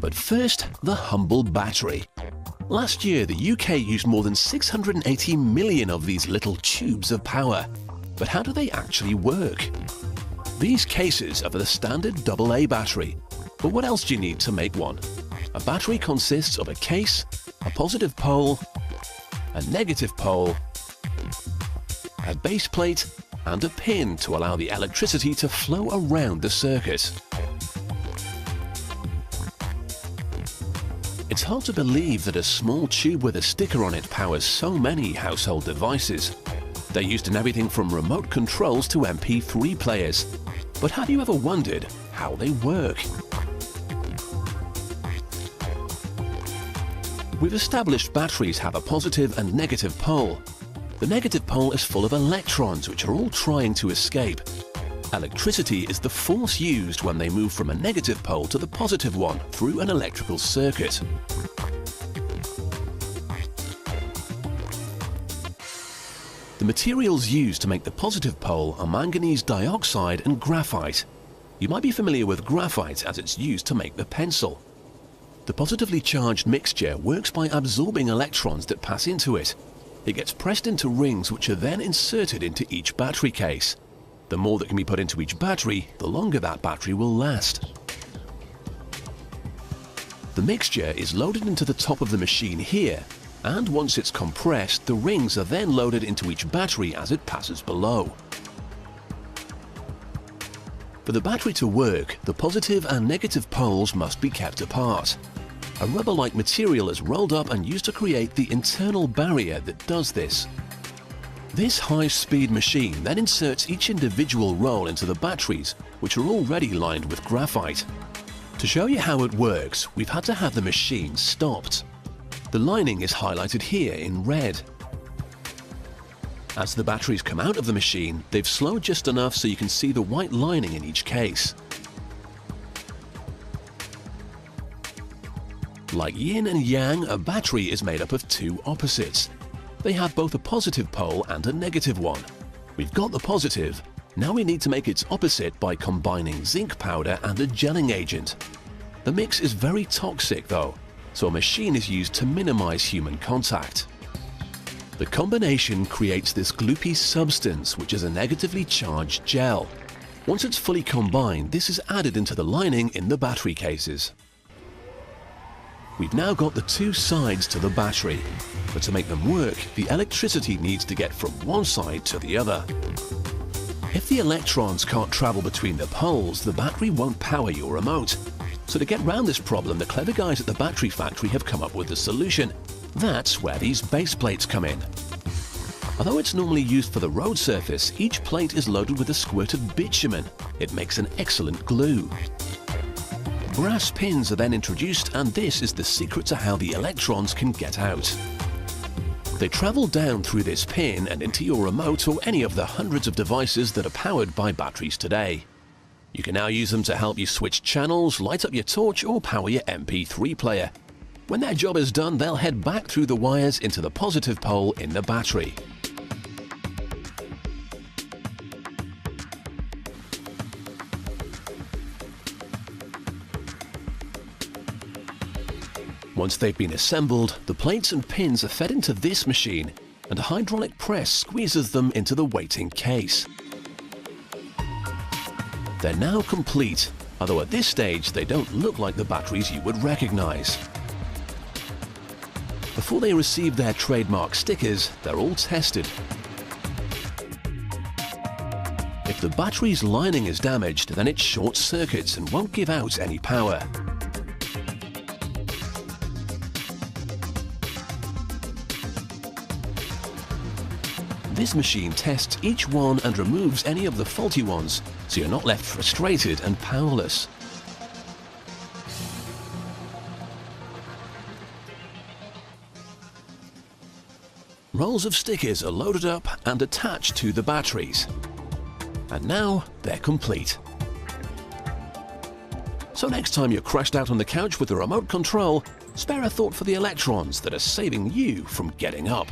But first, the humble battery. Last year, the UK used more than 680 million of these little tubes of power. But how do they actually work? These cases are for the standard AA battery. But what else do you need to make one? A battery consists of a case, a positive pole, a negative pole, a base plate, and a pin to allow the electricity to flow around the circuit. It's hard to believe that a small tube with a sticker on it powers so many household devices. They're used in everything from remote controls to MP3 players. But have you ever wondered how they work? We've established batteries have a positive and negative pole. The negative pole is full of electrons which are all trying to escape. Electricity is the force used when they move from a negative pole to the positive one through an electrical circuit. The materials used to make the positive pole are manganese dioxide and graphite. You might be familiar with graphite as it's used to make the pencil. The positively charged mixture works by absorbing electrons that pass into it. It gets pressed into rings which are then inserted into each battery case. The more that can be put into each battery, the longer that battery will last. The mixture is loaded into the top of the machine here, and once it's compressed, the rings are then loaded into each battery as it passes below. For the battery to work, the positive and negative poles must be kept apart. A rubber-like material is rolled up and used to create the internal barrier that does this. This high-speed machine then inserts each individual roll into the batteries, which are already lined with graphite. To show you how it works, we've had to have the machine stopped. The lining is highlighted here in red. As the batteries come out of the machine, they've slowed just enough so you can see the white lining in each case. Like yin and yang, a battery is made up of two opposites. They have both a positive pole and a negative one. We've got the positive. Now we need to make its opposite by combining zinc powder and a gelling agent. The mix is very toxic though, so a machine is used to minimize human contact. The combination creates this gloopy substance, which is a negatively charged gel. Once it's fully combined, this is added into the lining in the battery cases. We've now got the two sides to the battery, but to make them work, the electricity needs to get from one side to the other. If the electrons can't travel between the poles, the battery won't power your remote. So to get round this problem, the clever guys at the battery factory have come up with a solution. That's where these base plates come in. Although it's normally used for the road surface, each plate is loaded with a squirt of bitumen. It makes an excellent glue. Brass pins are then introduced, and this is the secret to how the electrons can get out. They travel down through this pin and into your remote or any of the hundreds of devices that are powered by batteries today. You can now use them to help you switch channels, light up your torch, or power your MP3 player. When their job is done, they'll head back through the wires into the positive pole in the battery. Once they've been assembled, the plates and pins are fed into this machine, and a hydraulic press squeezes them into the waiting case. They're now complete, although at this stage they don't look like the batteries you would recognize. Before they receive their trademark stickers, they're all tested. If the battery's lining is damaged, then it short circuits and won't give out any power. This machine tests each one and removes any of the faulty ones, so you're not left frustrated and powerless. Rolls of stickers are loaded up and attached to the batteries. And now they're complete. So next time you're crashed out on the couch with the remote control, spare a thought for the electrons that are saving you from getting up.